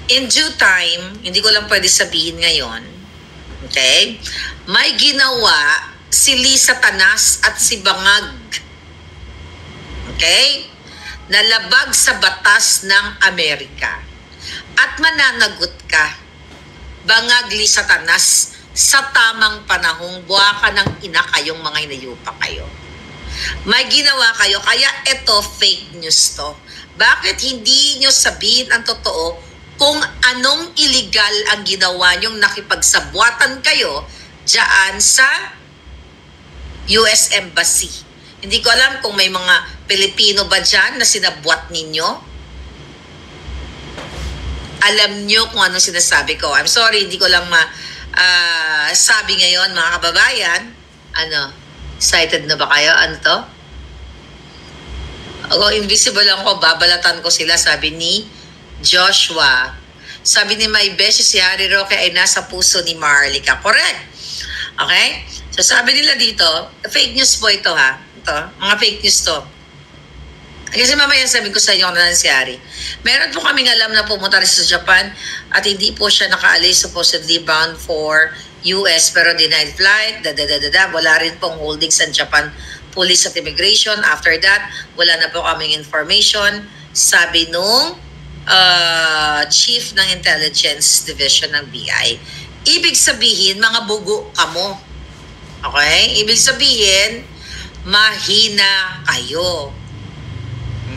In due time, hindi ko lang pwede sabihin ngayon, okay, may ginawa si Lisa Tanas at si Bangag, okay, nalabag sa batas ng Amerika. At mananagot ka, Bangag, Lisa Tanas, sa tamang panahong buha ka ng ina kayong mga hinayupa kayo. May ginawa kayo, kaya ito fake news to. Bakit hindi nyo sabihin ang totoo kung anong illegal ang ginawa nyong nakipagsabwatan kayo dyan sa US Embassy? Hindi ko alam kung may mga Pilipino ba dyan na sinabwat ninyo. Alam nyo kung anong sinasabi ko. I'm sorry, hindi ko lang sabi ngayon, mga kababayan. Ano? Excited na ba kayo? Ano to? Ako, invisible lang ko, babalatan ko sila, sabi ni Joshua. Sabi ni May Beshi, si Harry Roque ay nasa puso ni Marlica. Correct. Okay? So sabi nila dito, fake news po ito ha. Ito, mga fake news to. Kasi mamaya sabi ko sa inyo na si Harry. Meron po kaming alam na pumunta rin sa Japan at hindi po siya nakaalis, supposedly bound for US pero denied flight, Wala rin pong holdings sa Japan Police at Immigration. After that, wala na po kaming information. Sabi nung Chief ng Intelligence Division ng BI. Ibig sabihin, mga bugo kamo. Okay? Ibig sabihin, mahina kayo.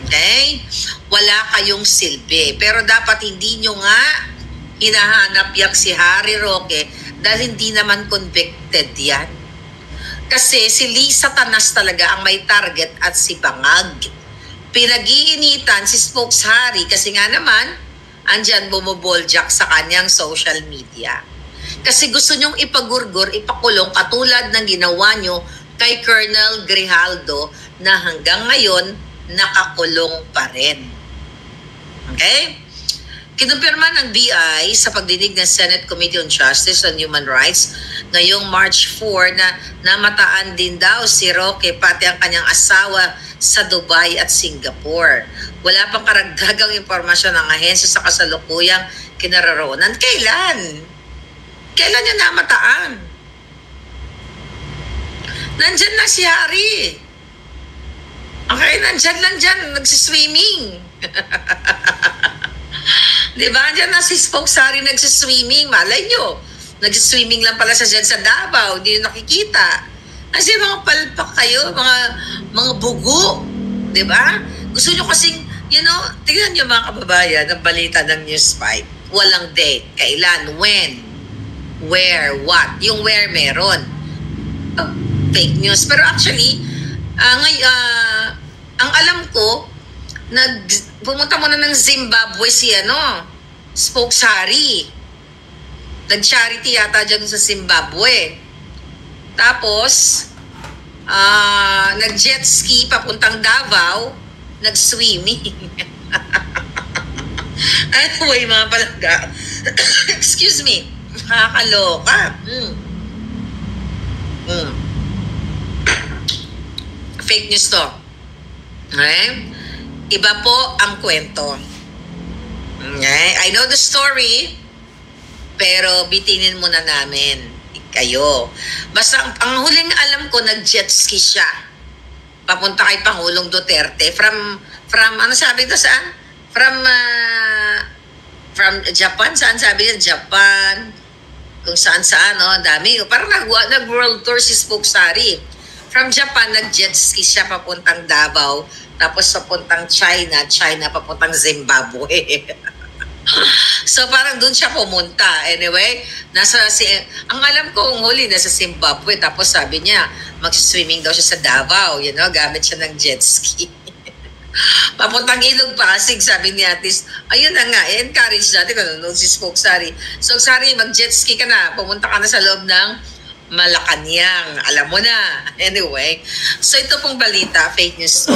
Okay? Wala kayong silbi. Pero dapat hindi nyo nga hinahanap yak si Harry Roque dahil hindi naman convicted yan. Kasi si Lisa Tanas talaga ang may target at si Bangag. Pinag-iinitan si Spokes Harry kasi nga naman andyan bumoboljak sa kanyang social media. Kasi gusto nyong ipagurgur, ipakulong katulad ng ginawa nyo kay Colonel Grijaldo na hanggang ngayon nakakulong pa rin. Okay? Kinumpirma ng BI sa pagdinig ng Senate Committee on Justice and Human Rights ngayong March 4 na namataan din daw si Roque pati ang kanyang asawa sa Dubai at Singapore. Wala pang karagdagang impormasyon ng ahensya sa kasalukuyang kinaroroonan. Kailan? Kailan niya namataan? Nandyan na si Harry. Okay, nandyan lang dyan, nagsiswimming. Diba? Andyan na si Spokes Harry nagsiswimming. Malay nyo, nagsiswimming lang pala sa dyan sa Davao, hindi nyo nakikita. Kasi mga palpak kayo, mga bugo. Diba? Gusto nyo kasing, tingnan nyo mga kababayan, ang balita ng News 5. Walang date. Kailan? When? Where? What? Yung where meron. Oh, fake news. Pero actually, ang alam ko, pumunta muna ng Zimbabwe si Spokes Harry. Nag-charity yata dyan sa Zimbabwe. Tapos, nag-jet ski papuntang Davao, nag-swimming. Anyway, mga palangga. Excuse me. Nakakaloka. Fake news to. Okay? Iba po ang kwento. Okay? I know the story, pero bitinin muna namin kayo. Basta ang huling alam ko, nag-jet ski siya. Papunta kay Pangulong Duterte. From ano sabi ito saan? From Japan. Saan sabi niya? Japan. Kung saan-saan, dami. Parang nag-world tour si Spokes Harry. From Japan, nag-jet ski siya papuntang Davao. Tapos papuntang China, papuntang Zimbabwe. So parang doon siya pumunta. Anyway, ang alam ko kung huli, nasa Zimbabwe. Tapos sabi niya, mag-swimming daw siya sa Davao. Gamit siya ng jet ski. Papuntang Ilog Pasig, sabi ni Atis, ayun na nga, encourage natin kung nanonood si Spokes Harry. So, Harry, mag-jet ski ka na. Pumunta ka na sa loob ng Malacanang. Alam mo na. Anyway, so ito pong balita, fake news.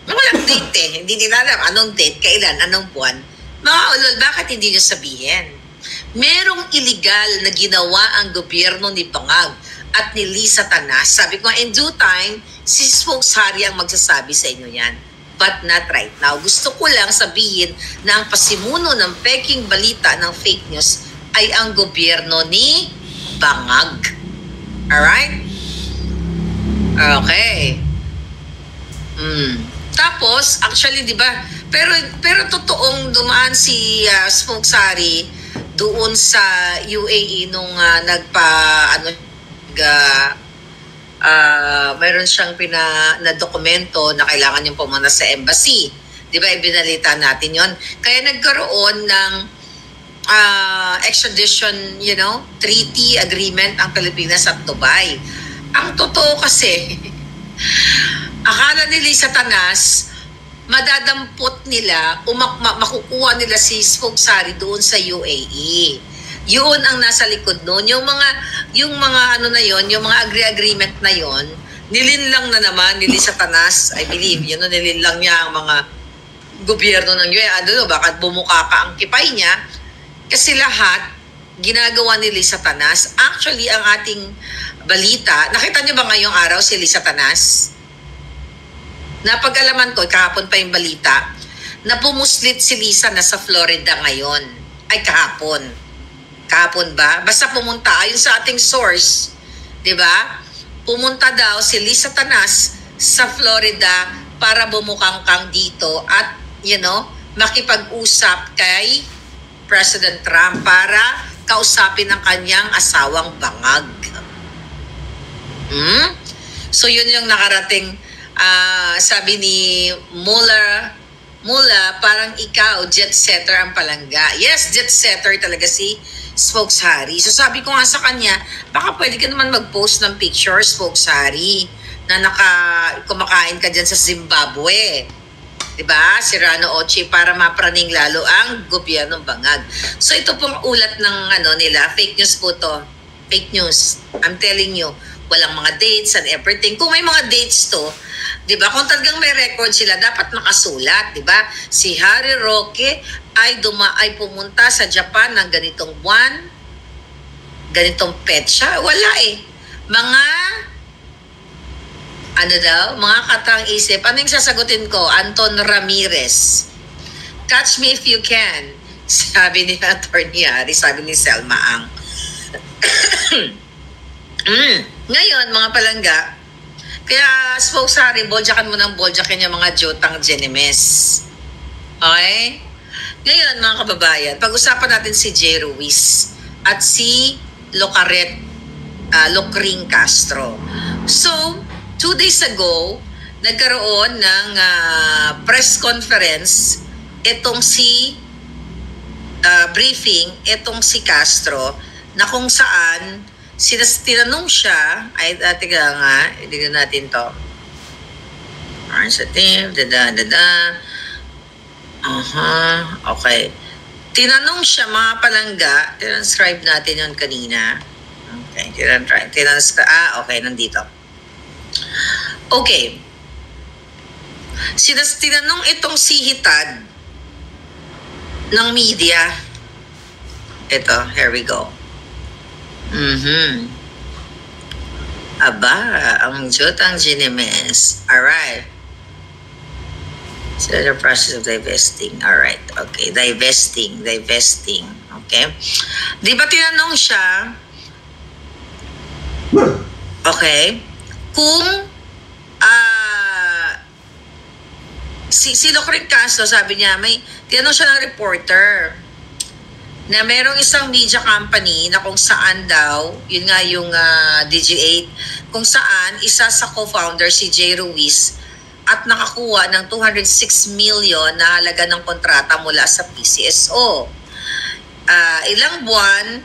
Walang date Hindi nila alam anong date, kailan, anong buwan. Mga ulol, bakit hindi nyo sabihin? Merong illegal na ginawa ang gobyerno ni Bangag at ni Lisa Tanas. Sabi ko, in due time, si Spokes Harry ang magsasabi sa inyo yan. but not right now. Gusto ko lang sabihin na ang pasimuno ng peking balita ng fake news ay ang gobyerno ni Bangag. Alright? Okay. Tapos, actually, di ba, pero totoong dumaan si Spokesari doon sa UAE nung mayroon siyang na dokumento na kailangan niyang pumunta sa embassy. Di ba, ibinalita natin yon. Kaya nagkaroon ng extradition, treaty agreement ang Pilipinas at Dubai. Ang totoo kasi, akala nila sa Tanas, madadampot nila, makukuha nila si Spokesari doon sa UAE. Yun ang nasa likod noon. Yung mga yung mga agreement na yon, nilinlang na naman nili sa Tanas, I believe, nilinlang niya ang mga gobyerno ng UAE. Baka bumuka ka ang kipay niya, kasi lahat ginagawa ni Lisa Tanas. Actually, ang ating balita, nakita niyo ba ngayong araw si Lisa Tanas? Napag-alaman ko, kahapon pa yung balita, na pumuslit si Lisa na sa Florida ngayon. Ay, kahapon. Kahapon ba? Basta pumunta, ayon sa ating source, di ba? Pumunta daw si Lisa Tanas sa Florida para bumukangkang dito at, makipag-usap kay President Trump para kausapin ang kanyang asawang Bangag. So yun yung nakarating, sabi ni Mula, parang ikaw, jet setter ang palangga. Yes, jet setter talaga si Spokesari. So sabi ko nga sa kanya, baka pwede ka naman mag-post ng picture, Spokesari, na kumakain ka dyan sa Zimbabwe. Diba? Si Rano Ochi, para mapraning lalo ang gobyernong Bangag. So ito pong ulat ng nila, fake news po to. Fake news. I'm telling you, walang mga dates and everything. Kung may mga dates to, diba? Kung talagang may record sila, dapat nakasulat, diba? Si Harry Roque ay pumunta sa Japan ng ganitong buwan, ganitong petsa. Wala eh. Mga katang isip. Ano yung sasagutin ko? Anton Ramirez. Catch me if you can. Sabi ni Atty. Harry, sabi ni Selma Ang. Ngayon, mga palangga, kaya Spokesari, boljakan mo ng boljakin yung mga jotang Genemes. Okay? Ngayon, mga kababayan, pag-usapan natin si J. Ruiz at si Locring Castro. So, 2 days ago, nagkaroon ng press conference itong si briefing itong si Castro na kung saan tinanong siya, tignan natin to. Okay. Tinanong siya, mga palangga, transcribe natin yun kanina. Okay, okay, nandito. Okay. Tinanong itong si Hitad ng media. Ito, here we go. Aba, ang jotang Genemes. Alright. So the process of divesting. Alright, okay. Divesting. Okay. Di ba tinanong siya, okay, kung si Locring Castro, sabi niya, tinanong siya ng reporter na merong isang media company na kung saan daw, yun nga yung DG8, kung saan isa sa co-founder si J. Ruiz at nakakuha ng 206 million na halaga ng kontrata mula sa PCSO. Ilang buwan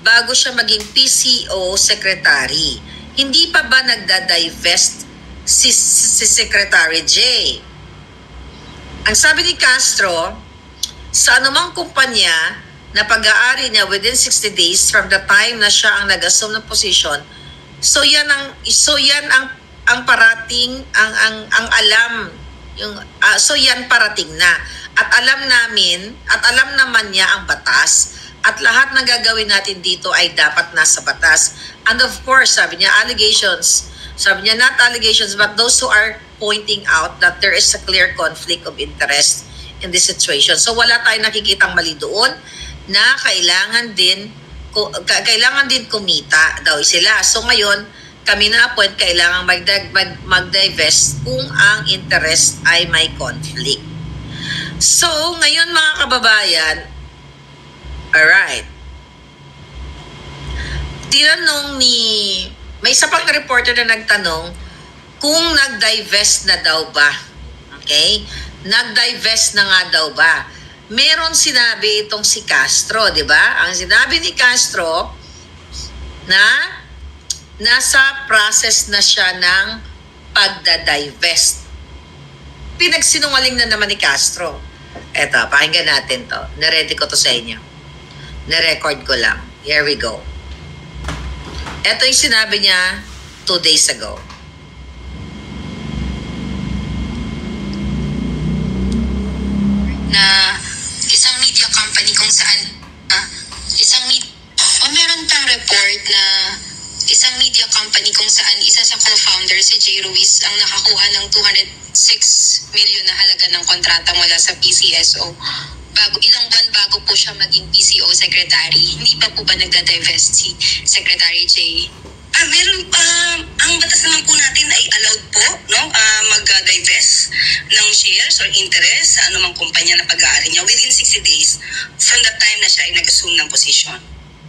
bago siya maging PCO secretary. Hindi pa ba nagda-divest si Secretary J? Ang sabi ni Castro, sa anumang kumpanya na pag-aari niya within 60 days from the time na siya ang nag-assume ng position, so yan ang parating, ang alam, so yan parating na. At alam naman niya ang batas, at lahat ng gagawin natin dito ay dapat nasa batas. And of course, sabi niya, allegations Sabi niya, not allegations, but those who are pointing out that there is a clear conflict of interest in this situation. So wala tayong nakikitang mali doon na kailangan din kumita daw sila. So ngayon, kami na-appoint, kailangan mag-divest kung ang interest ay may conflict. So, ngayon mga kababayan, alright, tinanong may isa pang reporter na nagtanong kung nag-divest na daw ba. Okay? Nag-divest na nga daw ba? Meron sinabi itong si Castro, di ba? Ang sinabi ni Castro na nasa process na siya ng pagda-divest. Pinagsinungaling na naman ni Castro. Eto, pakinggan natin to. Naready ko to sa inyo. Narecord ko lang. Here we go. Eto yung sinabi niya 2 days ago. Na isang media company kung saan meron pang report na isang media company kung saan isa sa co-founder si Jay Ruiz ang nakakuha ng 206 million na halaga ng kontrata mula sa PCSO. Ilang buwan bago po siya maging PCO secretary. Hindi pa po ba nagda-divest si Secretary Jay? Meron ang batas naman po natin ay allowed po, no? Mag-divest ng shares or interest sa anumang kumpanya na pag-aari niya within 60 days from the time na siya ay nag-assume ng position.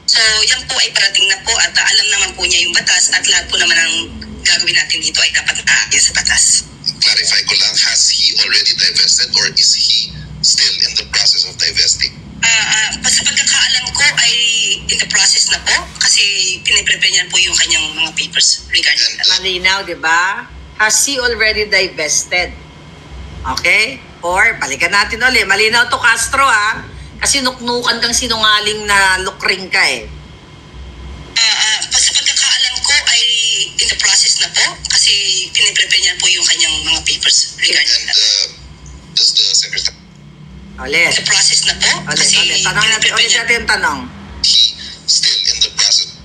So, yan po ay parating na po at alam naman po niya yung batas at lahat po naman ang gagawin natin dito ay dapat naayon sa batas. Clarify ko lang, has he already divested or is he still in the process of divesting? Sa pagkakaalam ko ay in the process na po kasi piniprepare niya po yung kanyang mga papers regarding that. Malinaw, di ba? Has he already divested? Okay? Or, balikan natin ulit. Malinaw to, Castro, ha? Kasi nuknukan kang sinungaling na lukring ka, eh. Sa pagkakaalam ko ay in the process na po kasi piniprepare niya po yung kanyang mga papers regarding that. Does the secretary... Ulit. In the process na po kasi Tanong natin, ulit natin yung tanong. He still in the process...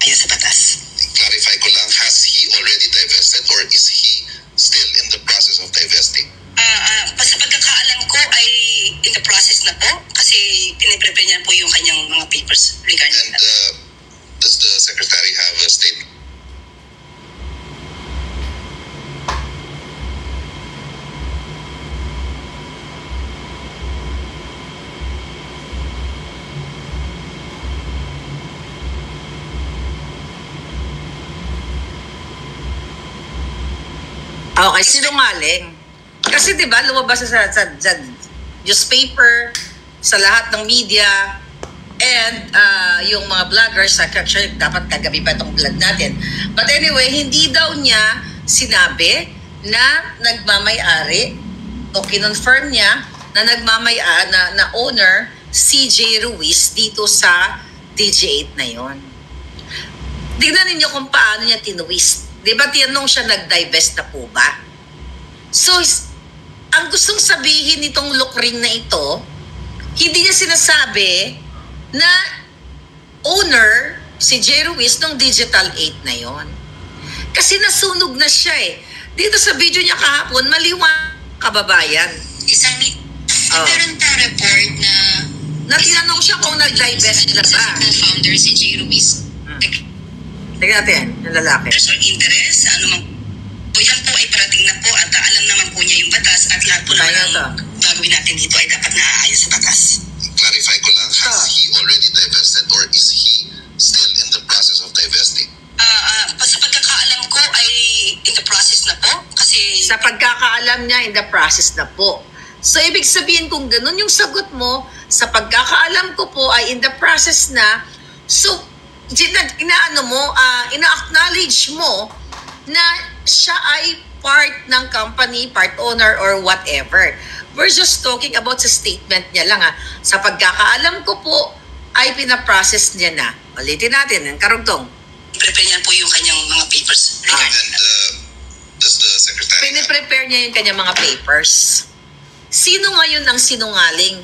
ayon sa batas. Clarify ko lang, has he already divested or is he still in the process of divesting? Sa pagkakaalam ko ay in the process na po kasi piniprepare niya po yung kanyang mga papers regarding And that. does the secretary have a statement? Okay, sinungaling. Kasi 'di ba lumabas sa newspaper, sa lahat ng media, and yung mga vloggers, actually dapat kagabi pa itong vlog natin. But anyway, hindi daw niya sinabi na nagmamay-ari o kinonfirm niya na na owner si Jay Ruiz dito sa DJ8 na yon. Tignan ninyo kung paano niya tinwist. Di ba tinanong siya nag-divest na po ba? So, ang gustong sabihin nitong lukring na ito, hindi niya sinasabi na owner si Jay Ruiz ng Digital 8 na yon. Kasi nasunog na siya eh. Dito sa video niya kahapon, maliwanag, kababayan. Meron pang report na tinanong siya kung nag-divest na ba. Co-founder si Jay Ruiz. Tingnan natin, yung lalaki. Or interest sa anumang so yan po ay parating na po at alam naman po niya yung batas at lahat po naman ang gagawin natin dito ay dapat naaayon sa batas. Clarify ko lang, has he already divested or is he still in the process of divesting? Sa pagkakaalam ko ay in the process na po kasi Sa pagkakaalam niya, in the process na po. So, ibig sabihin kung ganun yung sagot mo, sa pagkakaalam ko po ay in the process na, so, ina-acknowledge mo na siya ay part ng company, part owner, or whatever. We're just talking about sa statement niya lang. Sa pagkakaalam ko po, ay pinaprocess niya na. Ulitin natin, ang karugtong. prepare niya po yung kanyang mga papers regarding And that. does the secretary have... Piniprepare niya yung kanyang mga papers. Sino ngayon ang sinungaling?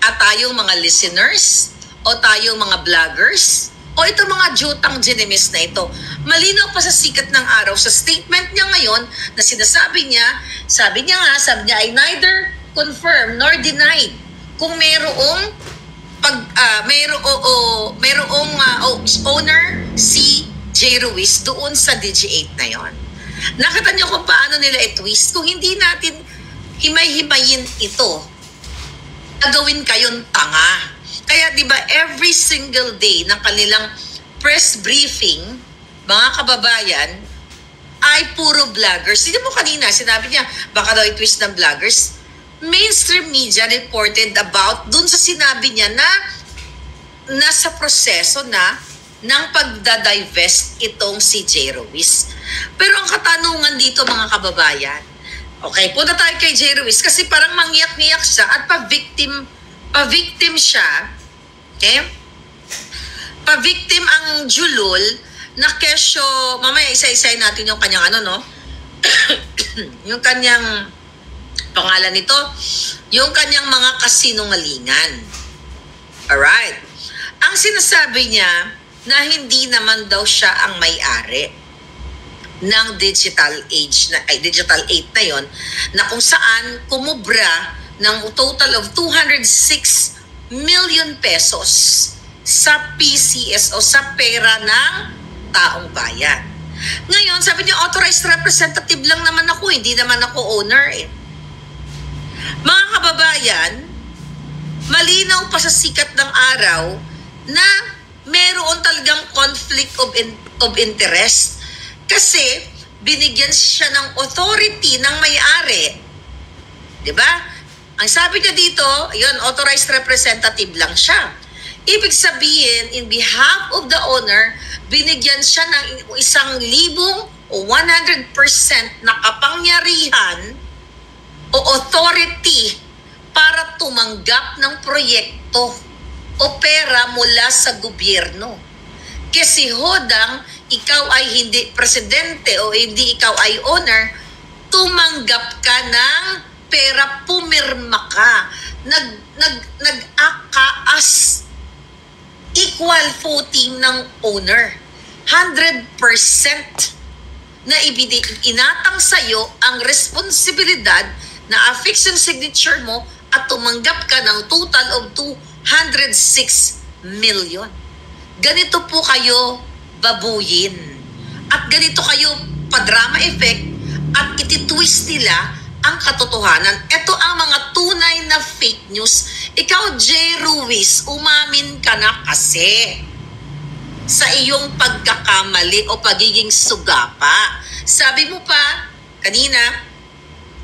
At tayong mga listeners? O tayong mga vloggers? O ito mga jutang ginemis na ito. Malinaw pa sa sikat ng araw sa statement niya ngayon na sinasabi niya, sabi niya ay neither confirmed nor denied kung mayroong owner si J. Ruiz doon sa DG8 na yon. Nakita niyo kung paano nila i-twist. Kung hindi natin himay-himayin ito, gagawin kayong tanga. Kaya 'di ba every single day ng kanilang press briefing, mga kababayan, ay puro vloggers. Hindi mo kanina, sinabi niya, baka daw i-twist ng vloggers. Mainstream media reported about dun sa sinabi niya na nasa proseso na ng pagdadivest itong si J. Ruiz. Pero ang katanungan dito mga kababayan, okay, punta tayo kay J. Ruiz kasi parang mangyak-ngiyak siya at pa-victim siya. Okay? Pa-victim ang Julul na kesyo, mamaya isa-isay natin yung kanyang yung kanyang pangalan nito, yung kanyang mga kasinungalingan. Alright. Ang sinasabi niya na hindi naman daw siya ang may-ari ng digital 8 na yon, na kung saan kumubra ng total of 206 million pesos sa PCS o sa pera ng taong bayan. Ngayon, sabi niya, authorized representative lang naman ako, hindi naman ako owner eh. Mga kababayan, malinaw pa sa sikat ng araw na meron talagang conflict of interest kasi binigyan siya ng authority ng may-ari. Diba? Ang sabi niya dito, yun, authorized representative lang siya. Ibig sabihin, in behalf of the owner, binigyan siya ng 1,000 o 100% na kapangyarihan o authority para tumanggap ng proyekto o pera mula sa gobyerno. Kasi hodang ikaw ay hindi presidente o hindi ikaw ay owner, tumanggap ka ng pera, pumirma ka, nag-act equal footing ng owner. 100% na inatang sa'yo ang responsibilidad na affix yung signature mo at tumanggap ka ng total of 206 million. Ganito po kayo babuyin. At ganito kayo pa-drama effect at ititwist nila ang katotohanan. Ito ang mga tunay na fake news. Ikaw, J. Ruiz, umamin ka na kasi sa iyong pagkakamali o pagiging sugapa. Sabi mo pa kanina,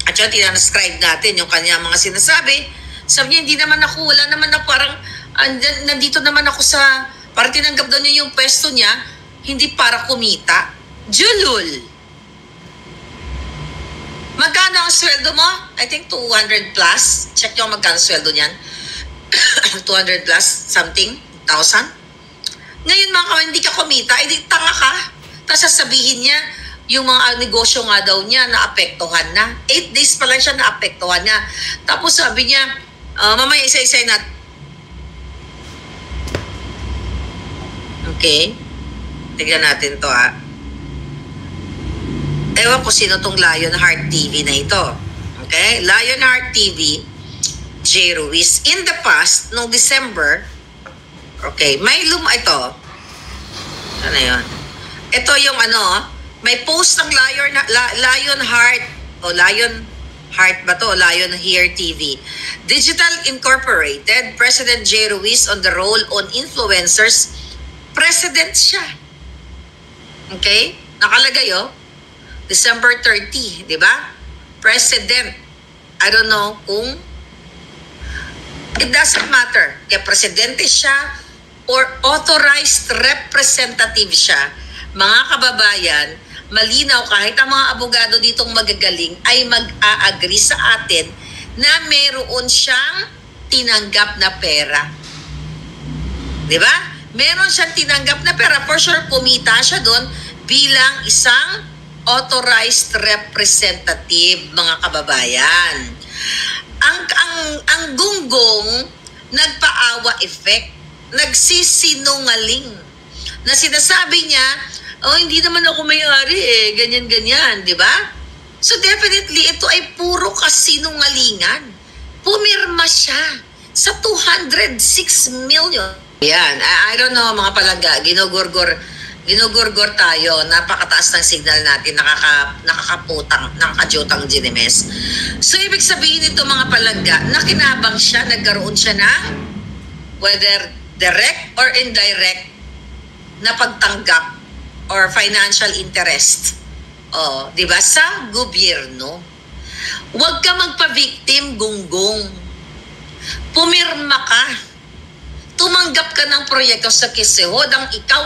at yun, tinascribe natin yung kanya mga sinasabi. Sabi niya, hindi naman ako, wala naman ako, parang nandito naman ako sa, parang tinanggap daw niya yung pwesto niya, hindi para kumita. Julul, magkano ang sweldo mo? I think 200 plus. Check nyo magkano sweldo niyan. 200 plus something, 1,000. Ngayon mga kawan, hindi ka kumita, edi tanga ka. Tapos sasabihin niya, yung mga negosyo nga daw niya naapektuhan na. 8 days pa lang siya naapektuhan niya. Tapos sabi niya, mamaya isa-isay na. Okay. Tignan natin to ha. Ewan ko sino tong Lionheart TV na ito. Okay? Lionheart TV, J. Ruiz. In the past, noong December, okay, may ito. Ano yun? Ito yung may post ng Lionheart o Lionheart ba to? Lion Here TV. Digital Incorporated, President J. Ruiz on the role on influencers. President siya. Okay? Nakalagay December 30, di ba? President. I don't know kung it doesn't matter. Kaya presidente siya or authorized representative siya. Mga kababayan, malinaw kahit ang mga abogado ditong magagaling ay mag-a-agree sa atin na meron siyang tinanggap na pera. Di ba? Meron siyang tinanggap na pera. For sure, kumita siya doon bilang isang authorized representative, mga kababayan. Ang gunggong nagpaawa effect, nagsisinungaling. na sinasabi niya, oh, hindi naman ako may-ari eh, ganyan-ganyan, di ba? So definitely, ito ay puro kasinungalingan. Pumirma siya sa 206 million. Yan, I don't know mga palangga, ginugurgor tayo, napakataas ng signal natin, nakakajutang Ginemes. So ibig sabihin nito mga palangga, nakinabang siya, nagkaroon siya na whether direct or indirect na pagtanggap or financial interest. Oh, 'di ba? Sa gobyerno. Huwag ka magpa-victim, gunggong. Pumirma ka. Tumanggap ka ng proyekto sa Kisehod, ikaw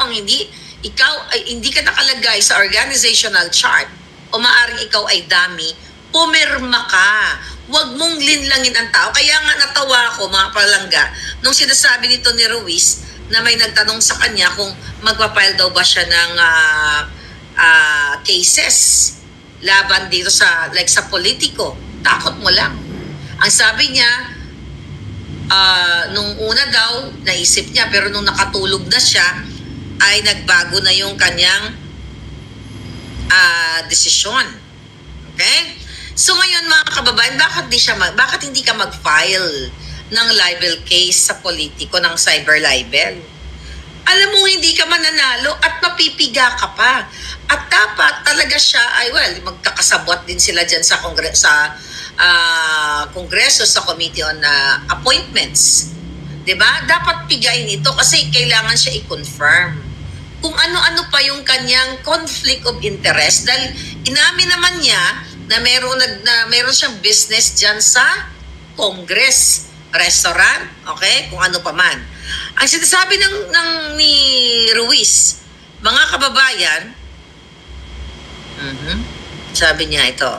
ay hindi ka nakalagay sa organizational chart o maaring ikaw ay dummy, pumirma ka. Huwag mong linlangin ang tao. Kaya nga natawa ako mga palangga nung sinasabi nito ni Ruiz na may nagtanong sa kanya kung magpapile daw ba siya ng cases laban dito sa politiko. Takot mo lang. Ang sabi niya, nung una daw, naisip niya, pero nung nakatulog na siya, ay nagbago na yung kanyang desisyon. Okay? So ngayon mga kababayan, bakit hindi ka mag-file ng libel case sa politiko ng cyber libel? Alam mo, hindi ka mananalo at mapipiga ka pa. At dapat talaga siya ay, magkakasabot din sila dyan sa Kongreso, sa Committee on Appointments. Diba? Dapat pigain ito kasi kailangan siya i-confirm kung ano-ano pa yung kanyang conflict of interest. Dahil inamin naman niya na meron siyang business dyan sa Congress, restaurant, okay? Kung ano pa man. Ang sinasabi ni Ruiz, mga kababayan, sabi niya ito,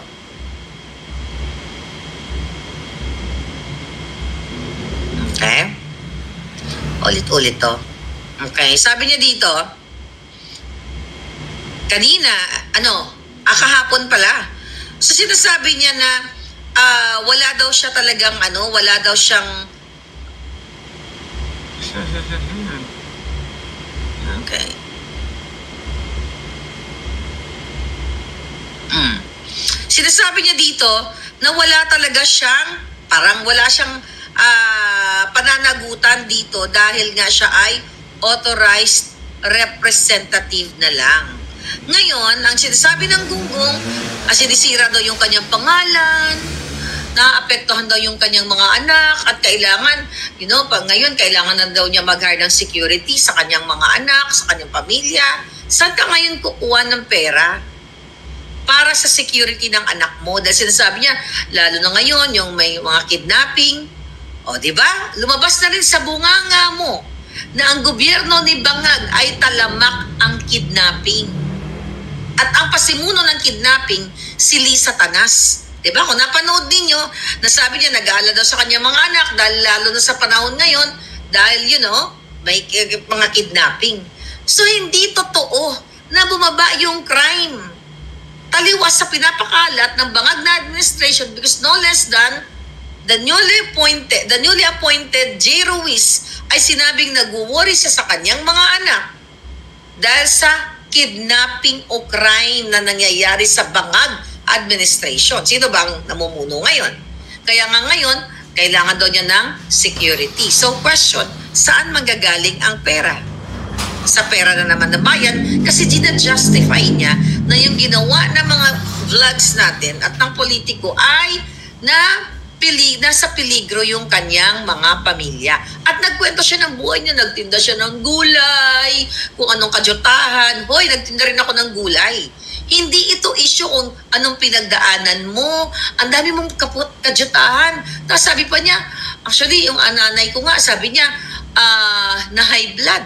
okay? Ulit-ulit to. Okay, sabi niya dito, kanina, kahapon pala. So sinasabi niya na wala daw siya talagang wala daw siyang okay. Sinasabi niya dito na wala talaga siyang pananagutan dito dahil nga siya ay authorized representative na lang. Ngayon, ang sinasabi ng gunggong, sinisira daw yung kanyang pangalan, naapektuhan daw yung kanyang mga anak, at kailangan, ngayon, kailangan na daw niya mag-hire ng security sa kanyang mga anak, sa kanyang pamilya. Saan ka ngayon kukuha ng pera para sa security ng anak mo? Dahil sinasabi niya, lalo na ngayon, yung may mga kidnapping, di ba? Lumabas na rin sa bunganga mo na ang gobyerno ni Bangag ay talamak ang kidnapping. At ang pasimuno ng kidnapping, si Lisa Tanas. Diba? Kung napanood ninyo, nasabi niya, nag-aalala daw sa kanyang mga anak, dahil lalo na sa panahon ngayon, dahil, may mga kidnapping. So, hindi totoo na bumaba yung crime. Taliwas sa pinapakalat ng Bangag na administration because no less than the newly appointed J. Ruiz ay sinabing nag-worry siya sa kanyang mga anak dahil sa kidnapping o crime na nangyayari sa Bangag administration. Sino bang namumuno ngayon? Kaya nga ngayon, kailangan daw niya ng security. So question, saan manggagaling ang pera? Sa pera na naman ng bayan kasi gina-justify niya na yung ginawa ng mga vlogs natin at ng politiko ay nasa peligro yung kanyang mga pamilya. At nagkwento siya ng buhay niya, nagtinda siya ng gulay, kung anong kajotahan. Hoy, nagtinda rin ako ng gulay. Hindi ito issue kung anong pinagdaanan mo. Ang dami mong kajotahan. Tapos sabi pa niya, actually, yung nanay ko nga, sabi niya, na high blood.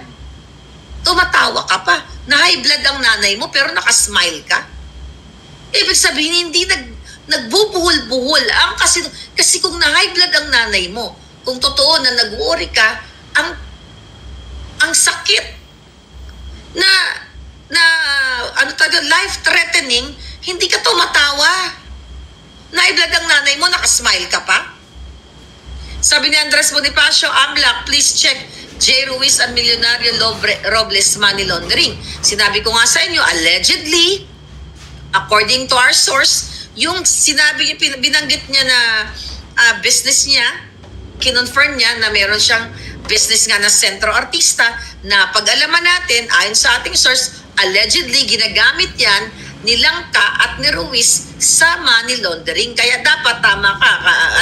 Tumatawa ka pa. Na high blood ang nanay mo, pero nakasmile ka. Ibig sabihin, hindi nagbubuhol-buhol. Kasi kung na-high blood ang nanay mo, kung totoo na nag-worry ka, ang sakit na life-threatening, hindi ka tumatawa. Na-high blood ang nanay mo, nakasmile ka pa. Sabi ni Andres Bonifacio, Amlac, please check J. Ruiz and Millonario Robles money laundering. Sinabi ko nga sa inyo, allegedly, according to our source, yung sinabi niya, binanggit niya na business niya, kinonfirm niya na meron siyang business nga na sentro artista na pag-alaman natin, ayon sa ating source, allegedly ginagamit yan ni Langka at ni Ruiz sa money laundering. Kaya dapat, tama ka,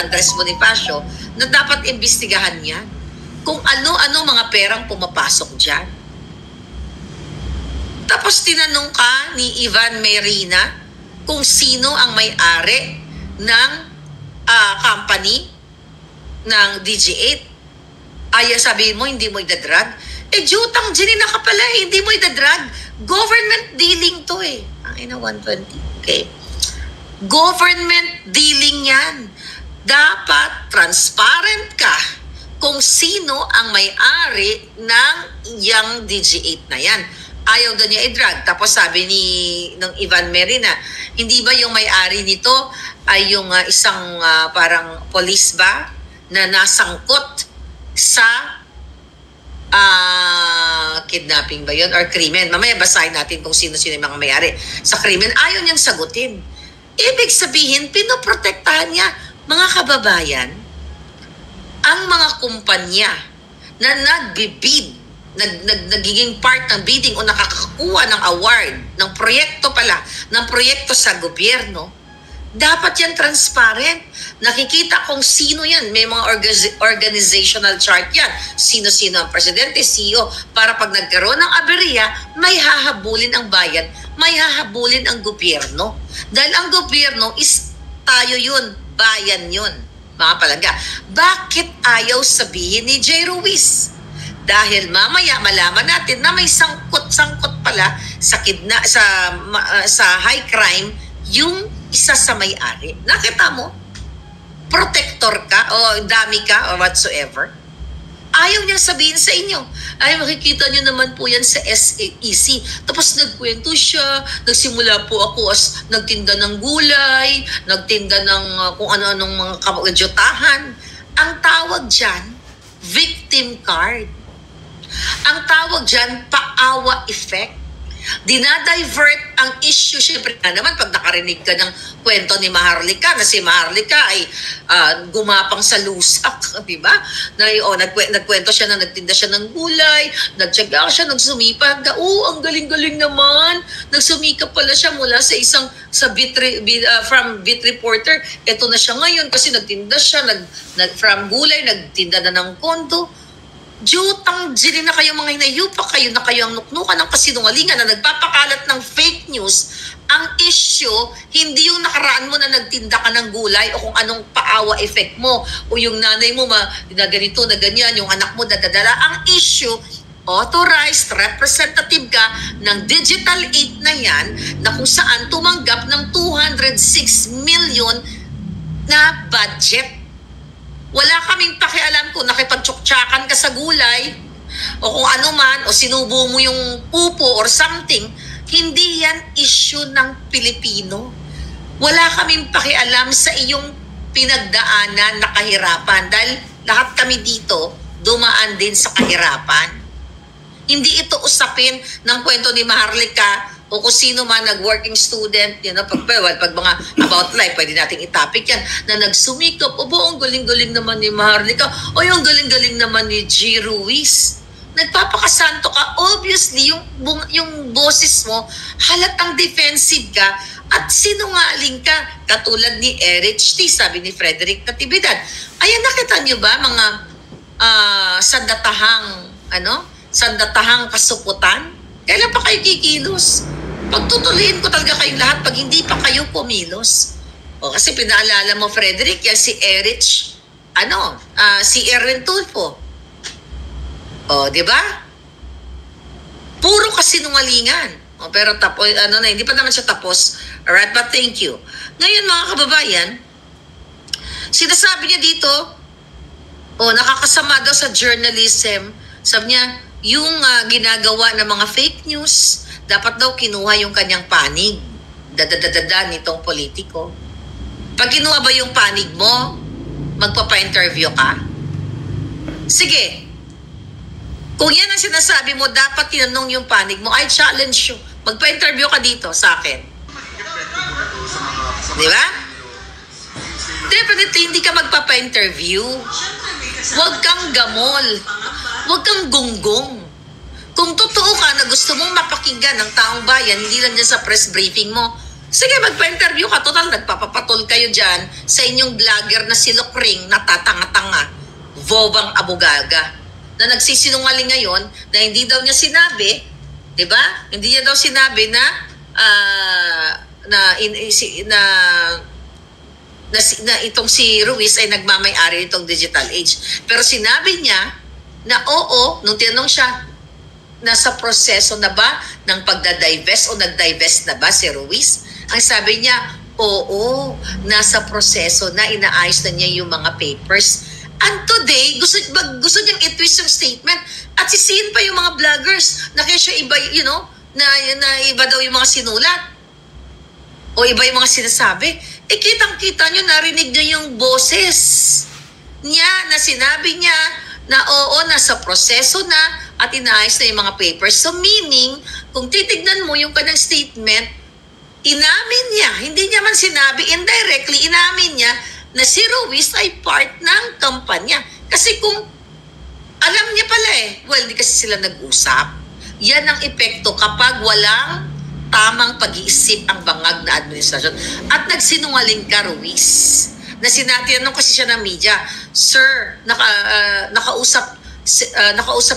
Andres Bonifacio, na dapat imbestigahan yan kung ano-ano mga perang pumapasok dyan. Tapos tinanong ka ni Ivan Merina kung sino ang may-ari ng company ng DJ8. Ay, sabihin mo, hindi mo idadrag? Jutang Janina ka pala, hindi mo idadrag. Government dealing to eh. Ang ina, 120. Okay. Government dealing yan. Dapat transparent ka kung sino ang may-ari ng yung DJ8 na yan. Ayaw daw niya i-drag. Tapos sabi ng Ivan Merina, hindi ba yung may-ari nito ay yung isang parang police ba na nasangkot sa kidnapping ba yun or krimen? Mamaya basahin natin kung sino-sino yung mga may-ari sa krimen. Ayaw niyang sagutin. Ibig sabihin, pinoprotektahan niya, mga kababayan, ang mga kumpanya na nagbibid, nagiging part ng bidding o nakakakuha ng award, ng proyekto pala, ng proyekto sa gobyerno, dapat yan transparent. Nakikita kung sino yan. May mga organizational chart yan. Sino-sino ang presidente, CEO, para pag nagkaroon ng aberya, may hahabulin ang bayan, may hahabulin ang gobyerno. Dahil ang gobyerno is tayo yun, bayan yun. Mga palangga, bakit ayaw sabihin ni J. Ruiz? Dahil mamaya malaman natin na may sangkot-sangkot pala sa high crime yung isa sa may-ari. Nakita mo? Protector ka o dami ka or whatsoever. Ayaw niya sabihin sa inyo. Ay, makikita niyo naman po yan sa SEC. Tapos nagkwento siya, nagsimula po ako as nagtinda ng gulay, nagtinda ng kung ano-anong mga kajotahan. Ang tawag dyan, victim card. Ang tawag dyan, paawa effect. Dinadivert ang issue. Siyempre na naman, pag nakarinig ka ng kwento ni Maharlika, na si Maharlika ay gumapang sa lusak, di ba? Nagkwento siya na nagtinda siya ng gulay, nagtyaga siya, nagsumipag, ang galing-galing naman. Nagsumikap pala siya mula sa from Beat Reporter. Ito na siya ngayon kasi nagtinda siya, from gulay, nagtinda na ng kondo. Jutang jili na kayo mga hinayupa kayo na kayo ang nuknukan ng kasinungalingan na nagpapakalat ng fake news. Ang issue, hindi yung nakaraan mo na nagtinda ka ng gulay o kung anong paawa effect mo o yung nanay mo na ganito, na ganyan, yung anak mo dadadala. Ang issue, authorized representative ka ng Digital 8 na yan na kung saan tumanggap ng 206 million na budget. Wala kaming pakialam kung nakipagtsuktsakan ka sa gulay o kung ano man o sinubo mo yung pupo or something. Hindi yan issue ng Pilipino. Wala kaming pakialam sa iyong pinagdaanan na kahirapan dahil lahat kami dito dumaan din sa kahirapan. Hindi ito usapin ng kwento ni Maharlika o kung sino man nag-working student, pag mga about life, pwede nating itapik yan, na nagsumikap, ang galing-galing naman ni Maharlika, o yung galing-galing naman ni J. Ruiz. Nagpapakasanto ka, obviously, yung boses mo, halatang defensive ka, at sinungaling ka, katulad ni RH T, sabi ni Frederick Natividad. Ayan, nakita niyo ba, mga sandatahang kasuputan? Kailan pa kayo kikilos? Pagtutuloyin ko talaga kayong lahat pag hindi pa kayo kumilos. Kasi pinaalala mo, Frederick, yan si Erich, si Erwin Tulfo. Di ba? Puro kasinungalingan. Pero tapos, hindi pa naman siya tapos. Alright, but thank you. Ngayon, mga kababayan, sinasabi niya dito, nakakasama daw sa journalism. Sabi niya, yung ginagawa ng mga fake news, dapat daw kinuha yung kanyang panig. Nitong politiko. Pag kinuha ba yung panig mo, magpapa-interview ka? Sige. Kung yan ang sinasabi mo, dapat tinanong yung panig mo. I challenge you. Magpa-interview ka dito sa akin. Di ba? Definitely, hindi ka magpapa-interview. Huwag kang gamol. Huwag kang gunggong. Kung totoo ka na gusto mong mapakinggan ng taong bayan, hindi lang dyan sa press briefing mo, sige, magpa-interview ka. Total, nagpapapatol kayo dyan sa inyong vlogger na si Lokring na tatanga-tanga, Vobang Abugaga, na nagsisinungaling ngayon na hindi daw niya sinabi, di ba? Hindi niya daw sinabi na itong si Ruiz ay nagmamay-ari itong digital age. Pero sinabi niya na oo, nung tinanong siya, nasa proseso na ba ng pagdadivest o nagdivest na ba si Ruiz? Ang sabi niya, oo, nasa proseso na, inaayos na niya yung mga papers. And today, gusto niyang i-twist yung statement at sisihin pa yung mga vloggers na kaya siya iba, na iba daw yung mga sinulat o iba yung mga sinasabi. Kitang-kita nyo, narinig nyo yung boses niya na sinabi niya na oo, nasa proseso na at inaayos na yung mga papers. So meaning, kung titignan mo yung kanyang statement, inamin niya, hindi niya man sinabi, indirectly, inamin niya na si Ruiz ay part ng kampanya. Kasi kung alam niya pala hindi kasi sila nag-usap. Yan ang epekto kapag walang tamang pag-iisip ang bangag na administrasyon. At nagsinungaling ka, Ruiz. Na sinatinanong kasi siya ng media, Sir, nakausap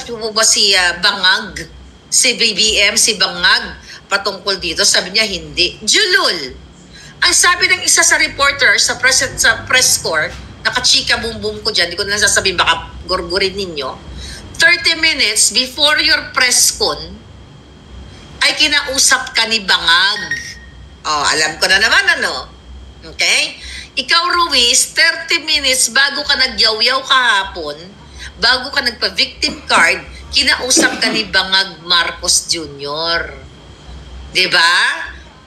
niyo po ba si Bangag? Si BBM, si Bangag patungkol dito? Sabi niya, hindi. Julul! Ang sabi ng isa sa reporter sa press corps, nakachika boom ko dyan, hindi ko na sasabihin, baka gurgurin ninyo, 30 minutes before your press con, ay kinausap ka ni Bangag. Alam ko na naman Okay? Ikaw, Ruiz, 30 minutes bago ka nagyaw-yaw kahapon, bago ka nagpa-victim card, kinausap ka ni Bangag Marcos Jr. Diba?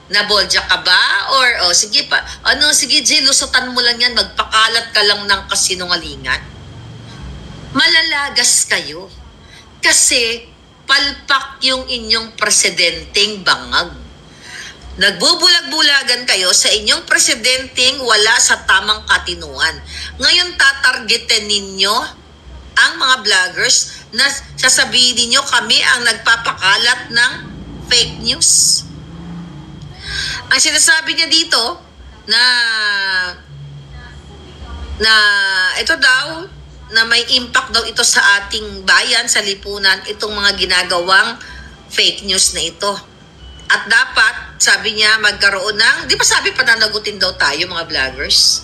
Nabolja ka ba? Or, sige pa, sige Jay, lusutan mo lang yan, magpakalat ka lang ng kasinungalingan. Malalagas kayo. Kasi, palpak yung inyong presidenteng Bangag. Nagbubulag-bulagan kayo sa inyong presidenteng wala sa tamang katinuan. Ngayon, tatargetin ninyo ang mga vloggers na sasabihin ninyo kami ang nagpapakalat ng fake news. Ang sinasabi niya dito na ito daw, na may impact daw ito sa ating bayan, sa lipunan, itong mga ginagawang fake news na ito. At dapat, sabi niya, magkaroon ng, di ba sabi pananagutin daw tayo mga vloggers?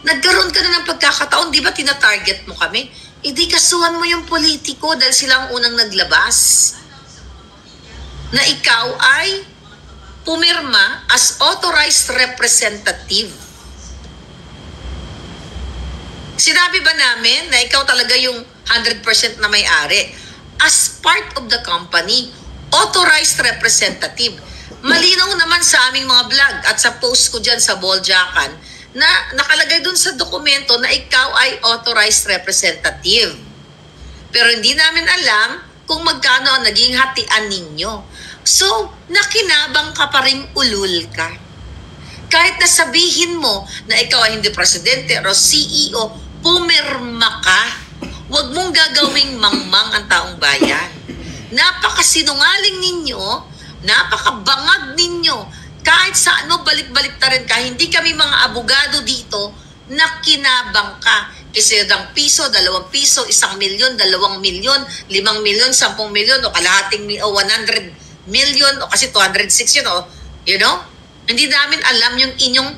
Nagkaroon ka na ng pagkakataon, di ba tina-target mo kami? Di kasuhan mo yung politiko dahil silang unang naglabas na ikaw ay pumirma as authorized representative. Sinabi ba namin na ikaw talaga yung 100% na may-ari? As part of the company, authorized representative. Malinaw naman sa aming mga vlog at sa post ko dyan sa Boljakan na nakalagay dun sa dokumento na ikaw ay authorized representative. Pero hindi namin alam kung magkano ang naging hatian ninyo. So, nakinabang ka pa rin ulul ka. Kahit na sabihin mo na ikaw ay hindi presidente o CEO, pumirma ka. Huwag mong gagawing mangmang ang taong bayan. Napakasinungaling ninyo, napakabangag ninyo. Kahit sa balik-balik ta rin ka, hindi kami mga abogado dito, nakinabang ka. Kasi ng piso, 2 piso, 1 milyon, 2 milyon, 5 milyon, 10 milyon, o kalahating o 100 million, o kasi 206 yun, Hindi namin alam yung inyong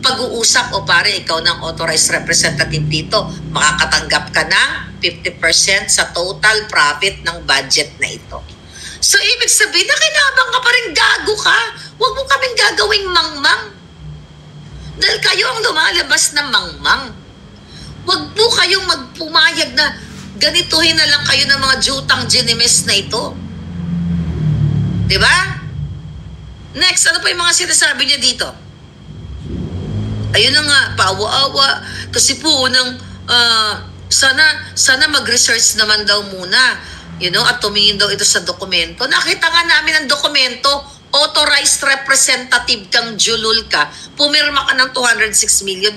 pag-uusap, o pare, ikaw ng authorized representative dito, makakatanggap ka ng 50% sa total profit ng budget na ito. So, ibig sabihin, nakinabang ka pa rin, gago ka. Huwag mo kaming gagawing mangmang. Dahil kayo ang lumalabas na mangmang. Huwag po kayong magpumayag na ganituhin na lang kayo ng mga jutang ginimes na ito. Diba? Next, ano pa yung mga sinasabi niya dito? Ayun na nga, paawa-awa. Kasi po, sana mag-research naman daw muna. at tumingin daw ito sa dokumento. Nakita nga namin ang dokumento, authorized representative kang Julul ka, pumirma ka ng 206 million.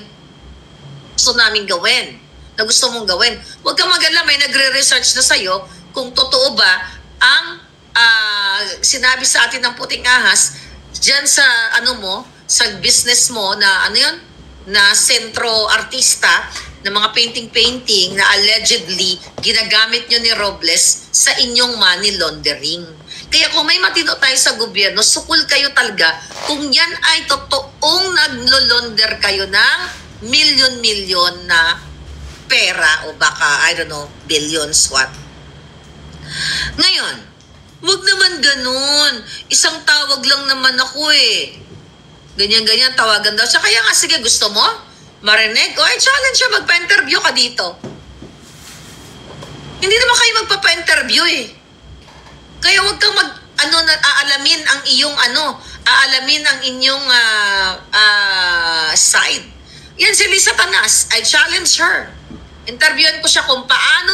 Gusto namin gawin, na gusto mong gawin. Huwag kang mag-alala, may nagre-research na sa'yo kung totoo ba ang sinabi sa atin ng puting ahas dyan sa sa business mo na na sentro artista na mga painting na allegedly ginagamit nyo ni Robles sa inyong money laundering. Kaya kung may matino tayo sa gobyerno, sukul kayo talaga kung yan ay totoong naglo-launder kayo ng milyon-milyon na pera o baka, I don't know, billions, what. Ngayon, wag naman ganun. Isang tawag lang naman ako eh. Ganyan-ganyan, tawagan daw siya. Kaya nga, sige, gusto mo? Marinig? O, challenge siya, magpa-interview ka dito. Hindi naman kayo magpapa-interview eh. Kaya wag kang aalamin ang iyong aalamin ang inyong side. Yan si Lisa Tanas. I challenge her. Interviewin ko siya kung paano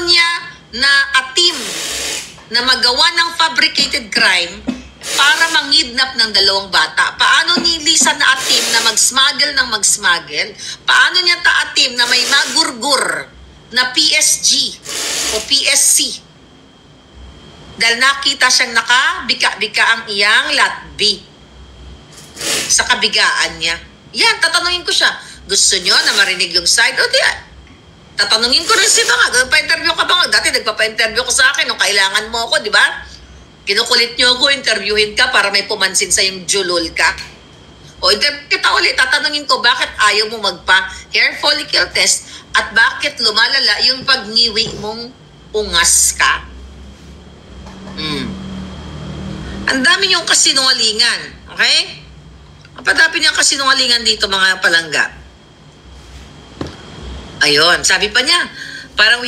niya na atim na magawa ng fabricated crime para mangidnap ng 2 bata. Paano ni Lisa na atim na mag-smuggle? Paano niya taatim na may magurgur na PSG o PSC? Dahil nakita siyang nakabika-bika ang iyang latbi sa kabigaan niya. Yan, tatanungin ko siya. Gusto niyo na marinig yung side? O diyan. Tatanungin ko rin siya nga, pa-interview ka ba? Dati nagpapa-interview ko sa akin nung kailangan mo ako, di ba? Kinukulit niyo ako, interviewin ka para may pumansin sa yung julul ka. O interview kita ulit, tatanungin ko bakit ayaw mo magpa-hair follicle test at bakit lumalala yung pagngiwi mong ungas ka. Ang dami niyong kasinungalingan, okay? Ang padami niyang kasinungalingan dito mga palangga. Ayun, sabi pa niya, parang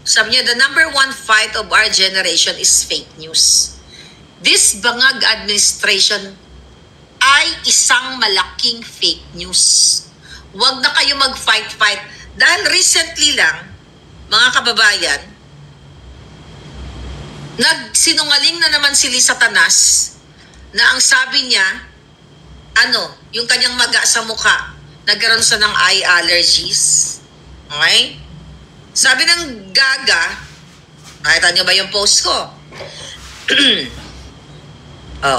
sabi niya, the number 1 fight of our generation is fake news. This bangag administration ay isang malaking fake news. Huwag na kayo mag-fight. Dahil recently lang, mga kababayan, nagsinungaling na naman si Lisa Tanas na ang sabi niya, yung kanyang maga sa mukha, nagkaroon siya ng eye allergies. Okay? Sabi ng Gaga, nakita niyo ba yung post ko?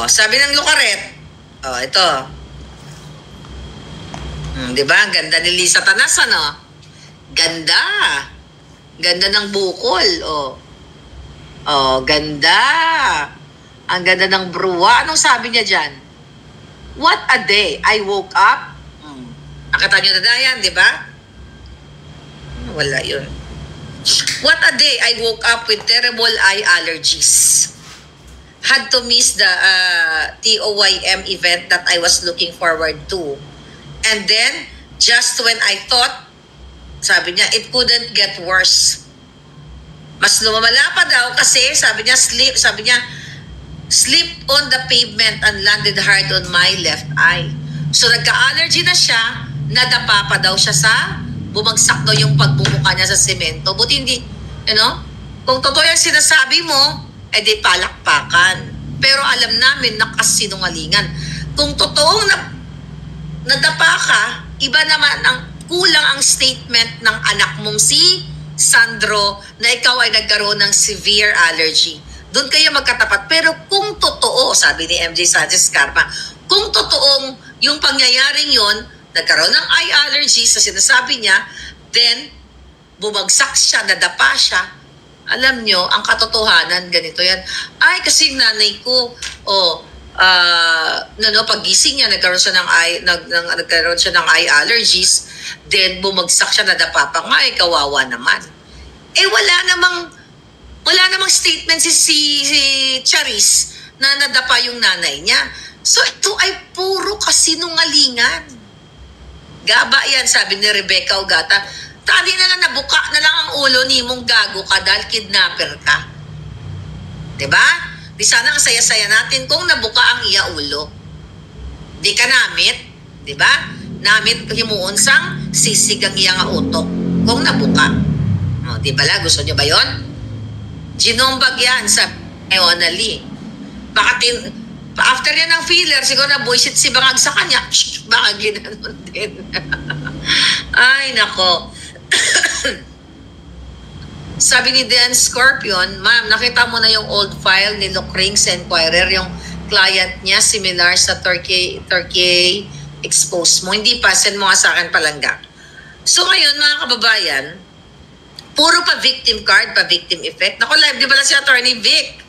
Sabi ng Lucaret, ito. Di ba? Ang ganda ni Lisa Tanas, Ganda. Ganda ng bukol, ganda. Ang ganda ng bruwa. Anong sabi niya dyan? What a day. I woke up. Nakita niyo na yan, di ba? Wala yun. What a day. I woke up with terrible eye allergies. Had to miss the TOYM event that I was looking forward to. And then, just when I thought, sabi niya, it couldn't get worse. Mas lumamala pa daw kasi sabi niya, slipped on the pavement and landed hard on my left eye. So nagka-allergy na siya, nadapa pa daw siya sa bumagsak daw yung pagbumuka niya sa semento. Buti hindi, kung totoo yung sinasabi mo, edi palakpakan. Pero alam namin na kasinungalingan. Kung totoong nadapa ka, iba naman kulang ang statement ng anak mong si Sandro na ikaw ay nagkaroon ng severe allergy. Doon kayo magkatapat. Pero kung totoo, sabi ni MJ Sanchez Carpa, kung totoong yung pangyayaring yon, nagkaroon ng eye allergy sa sinasabi niya, then bumagsak siya, nadapa siya. Alam nyo, ang katotohanan, ganito yan. Ay, kasi nanay ko, paggising niya, nagkaroon siya ng eye allergies, then bumagsak siya, nadapa pa nga, kawawa naman. Wala namang statement si Charis na nadapa yung nanay niya. So ito ay puro kasinungalingan. Gaba yan, sabi ni Rebecca Ugata. Tadi na lang nabuka na lang ang ulo ni mong gago ka dahil kidnapper ka. Diba? Di sana ang saya-saya natin kung nabuka ang iya ulo. Di ka namit. Diba? Namit himuon sang sisig ang iya nga utok. Kung nabuka. O, di ba la? Gusto niyo ba yon? Ginumbag yan sa Fiona Lee. After yan ng filler, siguro na buisit si Bangag sa kanya. Baka ginanon din. Ay, nako. Sabi ni Dan Scorpion, ma'am, nakita mo na yung old file ni Lucrings Enquirer, yung client niya, similar sa Turkey expose mo. Hindi pa, send mo nga sa akin palangga. So ngayon, mga kababayan, puro pa victim card, pa victim effect. Naku, live, di ba lang si Attorney Vic?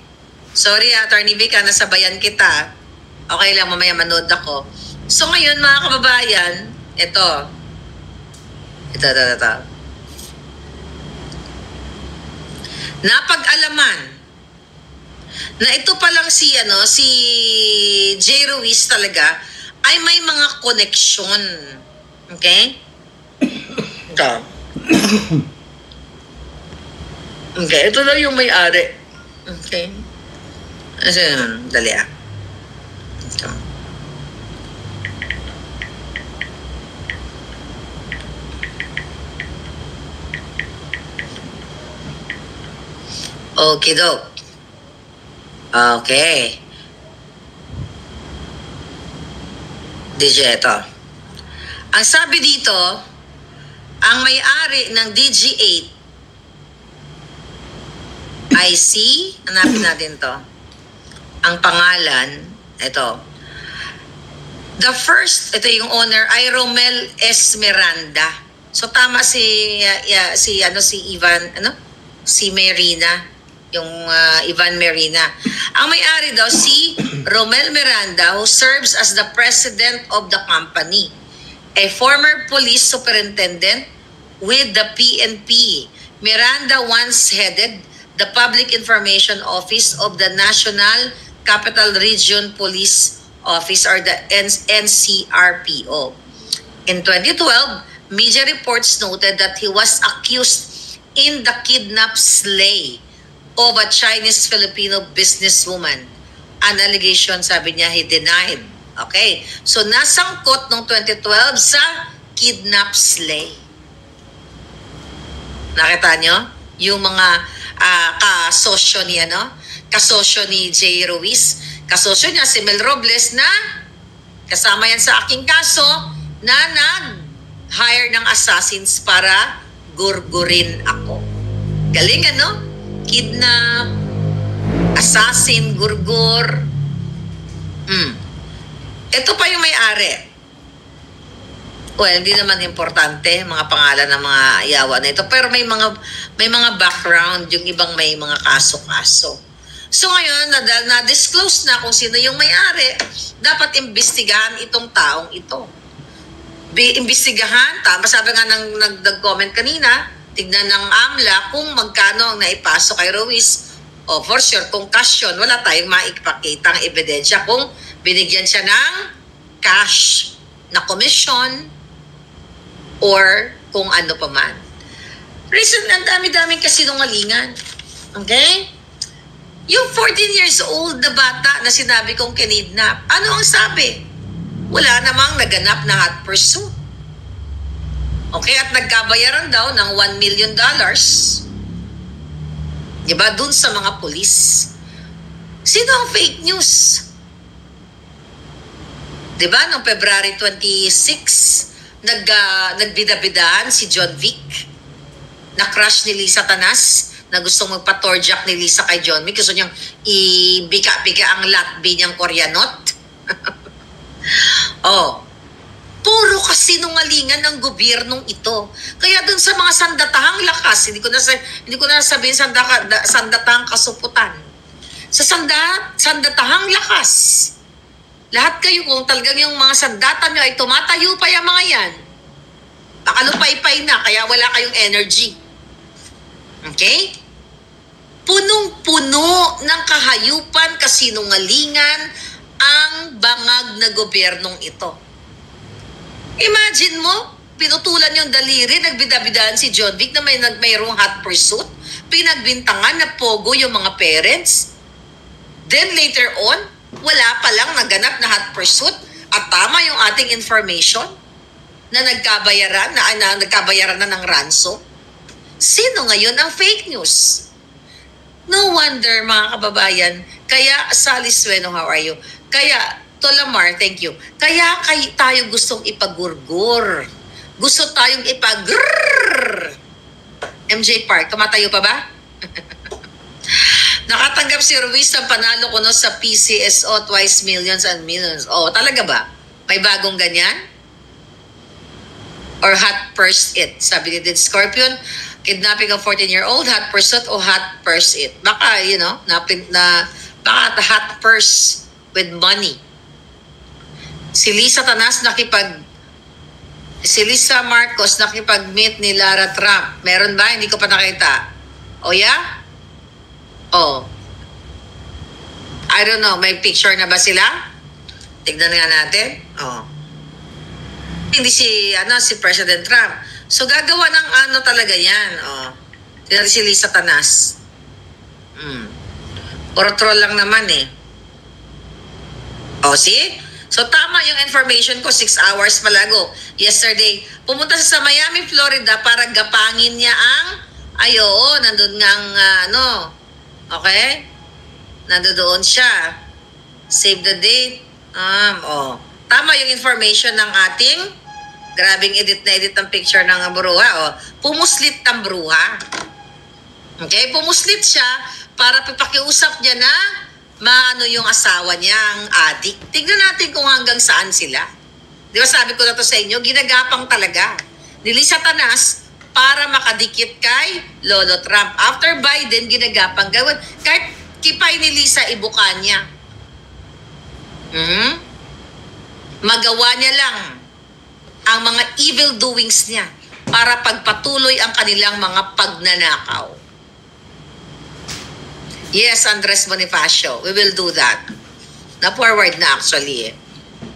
Sorry, Attorney Vic, nasabayan kita. Okay lang, mamaya manood ako. So ngayon, mga kababayan, ito. Napag-alaman na ito pa lang si J. Ruiz talaga ay may mga koneksyon. Okay? Ito. Okay, ito daw yung may-ari. Okay. Dali ah. Ito. Okay, Doc. Okay. DJ, ito. Ang sabi dito, ang may-ari ng DG8 I see, hanapin natin to. Ang pangalan, ito. The first, ito yung owner, ay Romel Esmeranda. So tama si Ivan, si Merina, yung Ivan Merina. Ang may-ari daw si Romel Miranda, who serves as the president of the company, a former police superintendent with the PNP. Miranda once headed the Public Information Office of the National Capital Region Police Office, or the NCRPO. In 2012, media reports noted that he was accused in the kidnap slay of a Chinese-Filipino businesswoman. An allegation, sabi niya, he denied. Okay? So, nasangkot noong 2012 sa kidnap slay. Nakita nyo? Yung mga kasosyo ni J. Ruiz. Kasosyo niya si Mel Robles na kasama yan sa aking kaso na nag-hire ng assassins para gurgurin ako. Galing Kidnap, assassin, gurgur. Ito pa yung may-ari. Well, hindi naman importante mga pangalan ng mga yawa na ito, pero may mga background yung ibang may mga kaso-kaso. So ngayon, na-disclose na kung sino yung may-ari, dapat imbestigahan itong taong ito. Imbestigahan, tama sabi nga nag-comment kanina, tignan ng AMLA kung magkano ang naipasok kay Ruiz. O for sure, kung cash yun, wala tayong maipakitang ebidensya kung binigyan siya ng cash na commission or kung ano pa man. Reason, ang dami-daming kasinungalingan. Okay? Yung 14 years old na bata na sinabi kong kinidnap, ano ang sabi? Wala namang naganap na hot pursuit. Okay, at nagkabayaran daw ng $1 million. Diba? Dun sa mga pulis. Sino ang fake news? Diba? Noong February 26, nagbida-bidaan si John Vic na crush ni Lisa Tanas, na gustong magpa-torjak ni Lisa kay John Vic. Gusto niyang ibika-bika ang latbi niyang Koreanot. Puro kasinungalingan ng gobyernong ito. Kaya dun sa mga sandatahang lakas, hindi ko na sabihin sandatahang kasuputan. Sa sandatahang lakas, lahat kayo kung talagang yung mga sandata nyo ay tumatayo pa yung mga yan, nakalupay-pay na, kaya wala kayong energy. Okay? Punong-puno ng kahayupan, kasinungalingan ang bangag na gobyernong ito. Imagine mo, pinutulan yung daliri, nagbida-bidaan si John Vic na mayroong hot pursuit, pinagbintangan na pogo yung mga parents. Then later on, wala palang naganap na hot pursuit at tama yung ating information na nagkabayaran na ng ransom. Sino ngayon ang fake news? No wonder, mga kababayan, kaya Sally Sueno, how are you? Kaya, Tolamar, thank you. Kaya tayo gustong ipagurgur. Gusto tayong ipag-grrrr. MJ Park, tumatayo pa ba? Nakatanggap si Ruiz ng panalo ko no sa PCSO twice millions and millions. Oh, talaga ba? May bagong ganyan? Or hot purse it? Sabi ni Dead Scorpion, kidnapping of 14-year-old, hot pursuit o hot purse it? Baka, you know, baka hot purse with money. Si Lisa Marcos nakipag-meet ni Lara Trump. Meron ba? Hindi ko pa nakita. O yeah? Oh. I don't know. May picture na ba sila? Tignan nga natin. Oh. Hindi si President Trump. So gagawa ng ano talaga yan. Oh. Tignan si Lisa Tanas. Puro troll lang naman eh. Oh, see? So tama yung information ko, 6 hours palago. Yesterday, pumunta siya sa Miami, Florida para gapangin niya ang, nandun nga ang, okay? Nandoon siya. Save the date. Tama yung information ng ating, grabing edit na edit ang picture ng bruha. Pumuslit ang bruha. Okay? Pumuslit siya para papakiusap niya na maano yung asawa niya, ang adik. Tignan natin kung hanggang saan sila. Di ba sabi ko na to sa inyo, ginagapang talaga ni Lisa Tanas para makadikit kay Lolo Trump. After Biden, ginagapang gawin. Kahit kipay ni Lisa, ibuka niya. Magawa niya lang ang mga evil doings niya para pagpatuloy ang kanilang mga pagnanakaw. Yes, Andres Bonifacio, we will do that. Na-forward na actually.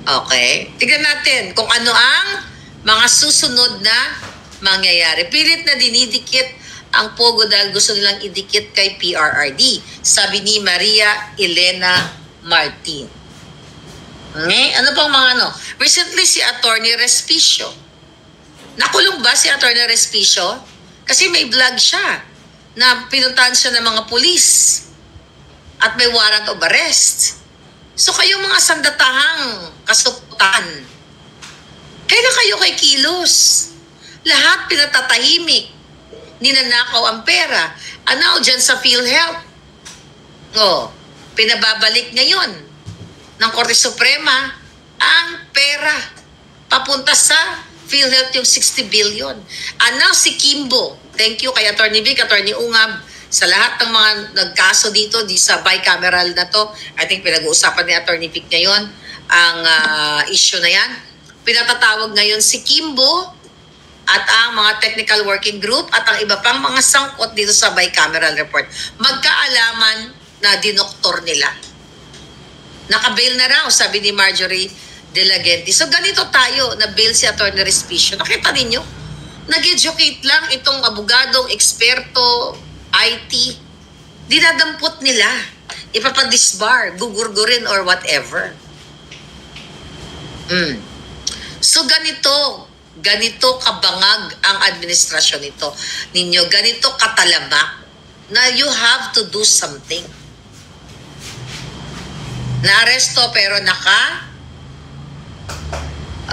Okay? Tignan natin kung ano ang mga susunod na mangyayari. Pilit na dinidikit ang Pogo dahil gusto nilang idikit kay PRRD. Sabi ni Maria Elena Martin. Ano pang mga ano? Recently si Attorney Respicio. Nakulong ba si Attorney Respicio? Kasi may vlog siya na pinuntahan siya ng mga pulis at may warrant of arrest. So kayong mga sandatahang kasuputan, kailan kayo kay kilos? Lahat pinatatahimik. Ninanakaw ang pera. Ano dyan sa PhilHealth? Pinababalik ngayon ng Korte Suprema ang pera papunta sa PhilHealth yung 60 billion. Ano si Kimbo? Thank you kay Attorney Vic, Attorney Ungab, sa lahat ng mga nagkaso dito, di sa bicameral na to. I think pinag-uusapan ni Attorney Vic ngayon ang issue na yan. Pinatatawag ngayon si Kimbo at ang mga technical working group at ang iba pang mga sangkot dito sa bicameral report. Magkaalaman na dinoktor nila. Naka-bail na raw, sabi ni Marjorie De La Genti. So ganito tayo, na-bail si Attorney Respicio. Nakita ninyo? Nag-educate lang itong abogadong, eksperto, IT. Dinadampot nila. Ipapadisbar, gugurgurin or whatever. So ganito kabangag ang administrasyon nito ninyo. Ganito katalamak na you have to do something. Naaresto pero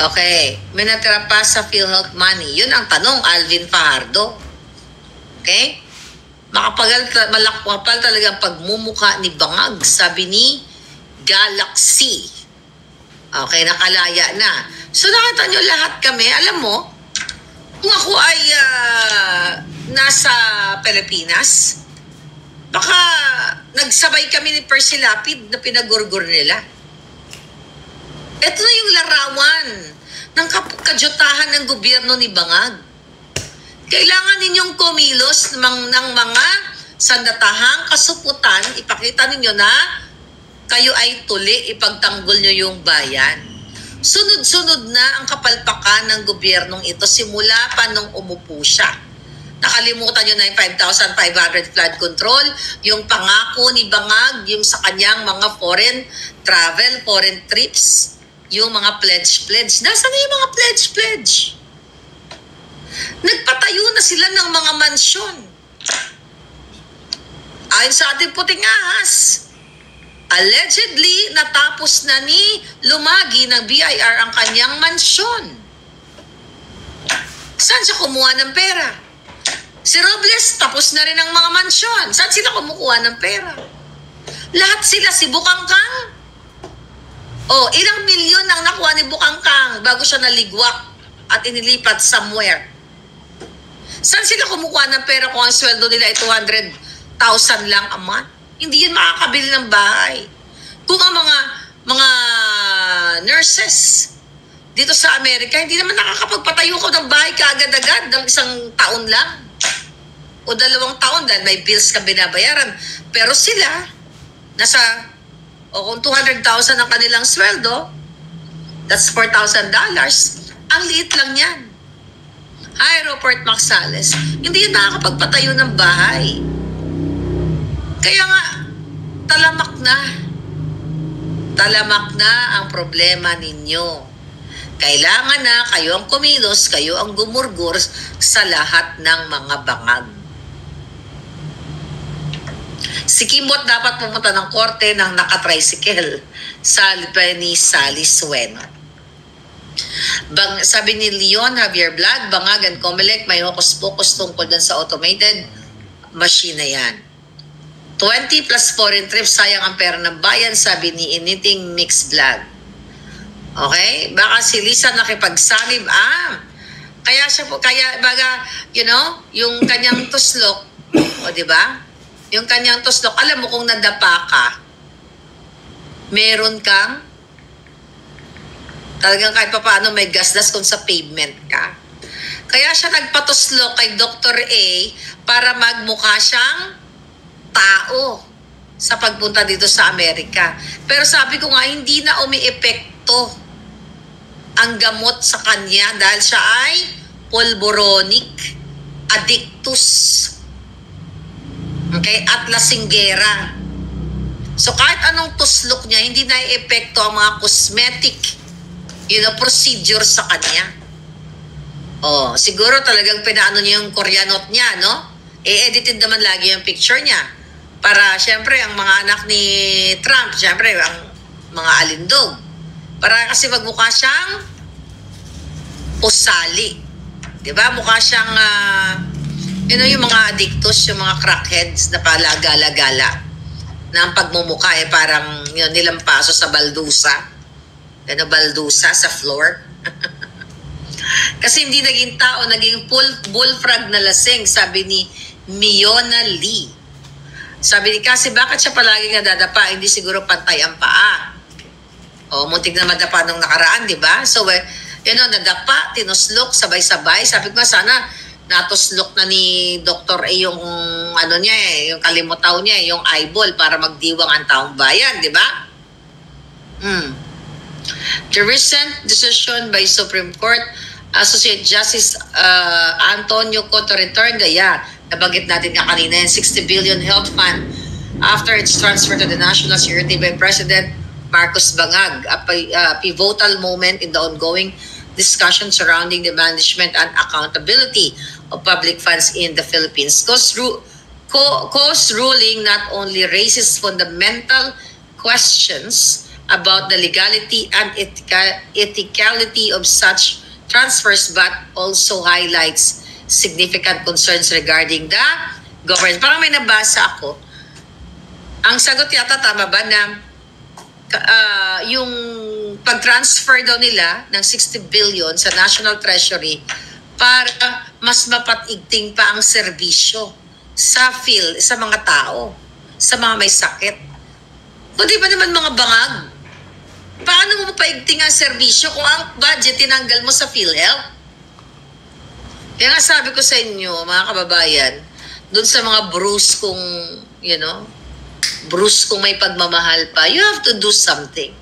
okay, may natira pa sa PhilHealth money. Yun ang tanong, Alvin Fajardo. Okay? Malakpapal talaga ang pagmumuka ni Bangag, sabi ni Galaxy. Okay, nakalaya na. So nakita nyo lahat kami, alam mo, kung ako ay nasa Pilipinas, baka nagsabay kami ni Percy Lapid na pinagurgur nila. Ito na yung larawan ng kadyutahan ng gobyerno ni Bangag. Kailangan ninyong kumilos ng mga sandatahang kasuputan. Ipakita ninyo na kayo ay tuli, ipagtanggol nyo yung bayan. Sunod-sunod na ang kapalpakan ng gobyernong ito simula pa nung umupo siya. Nakalimutan nyo na yung 5,500 flood control, yung pangako ni Bangag, yung sa kanyang mga foreign travel, foreign trips, yung mga pledge. Nasaan na yung mga pledge? Nagpatayo na sila ng mga mansyon. Ayon sa ating puting ahas, allegedly natapos na ni Lumagi ng BIR ang kanyang mansyon. Saan siya kumuha ng pera? Si Robles, tapos na rin ang mga mansyon. Saan sila kumukuha ng pera? Lahat sila, si Bukangkang. Oh, ilang milyon ang nakuha ni Bukangkang bago siya naligwak at inilipat somewhere. Saan sila kumukuha ng pera kung ang sweldo nila ay 200,000 lang a month? Hindi yan makakabili ng bahay. Kung ang mga nurses dito sa Amerika, hindi naman nakakapagpatayo ko ng bahay kaagad-agad ng isang taon lang. O 2 taon dahil may bills ka binabayaran. Pero sila, kung 200,000 ang kanilang sweldo, that's $4,000. Ang liit lang yan. Hi, Robert Maxales. Hindi yan nakakapagpatayo ng bahay. Kaya nga, talamak na ang problema ninyo. Kailangan na kayo ang kumilos, kayo ang gumurgur sa lahat ng mga bangag. Si Kimbot dapat pumunta ng korte ng nakatricycle sa ni Sally Sueno. Sabi ni Leon Javier Vlad, Bangag and Comelec, may hokus-pokus tungkol dun sa automated machine na yan. 20 plus foreign trips, sayang ang pera ng bayan, sabi ni Initing Mix Vlog. Okay? Baka si Lisa nakipagsanib. Yung kanyang tuslok, o diba? Yung kanyang tuslok, alam mo kung nadapa ka, meron kang, talagang kahit pa paano may gasdas kung sa pavement ka. Kaya siya nagpatuslok kay Dr. A para magmukha siyang tao sa pagpunta dito sa Amerika. Pero sabi ko nga, hindi na umiepekto ang gamot sa kanya dahil siya ay pulboronic addictus. Okay? At lasinggera. So kahit anong tuslok niya, hindi na i-epekto ang mga cosmetic procedure sa kanya. Oh, siguro talagang pinaano niya yung Koreanot niya, no? E-edited naman lagi yung picture niya. Para syempre ang mga anak ni Trump, syempre ang mga alindog. Para kasi magmukha siyang pusali. 'Di ba? Mukha siyang yung mga addictus, yung mga crackheads na palagala-gala. Na ang pagmumukha parang nilampaso sa baldusa. Baldusa sa floor. Kasi hindi naging tao, naging bullfrog na lasing, sabi ni Miona Lee. Sabi ni kasi bakit siya palagi nadadapa? Hindi siguro pantay ang paa. O, muntik na madapa nung nakaraan, di ba? So, nadapa, tinuslok, sabay-sabay. Sabi ko sana natuslok na ni Dr. A yung yung kalimutaw niya, yung eyeball para magdiwang ang taong bayan, di ba? The recent decision by Supreme Court Associate Justice Antonio Cotto returned nabanggit natin nga kanina yung 60 billion health fund after its transfer to the national security by President Marcos Bangag, a pivotal moment in the ongoing discussion surrounding the management and accountability of public funds in the Philippines. Co's ruling not only raises fundamental questions about the legality and ethicality of such transfers but also highlights significant concerns regarding the governance. Parang may nabasa ako. Ang sagot yata tama ba na yung pag-transfer daw nila ng 60 billion sa National Treasury para mas mapatigting pa ang serbisyo sa mga tao, sa mga may sakit. Kundi ba naman mga bangag? Paano mo mapaigting ang serbisyo kung ang budget tinanggal mo sa PhilHealth? Kaya nga sabi ko sa inyo, mga kababayan, dun sa mga bruskong may pagmamahal pa, you have to do something.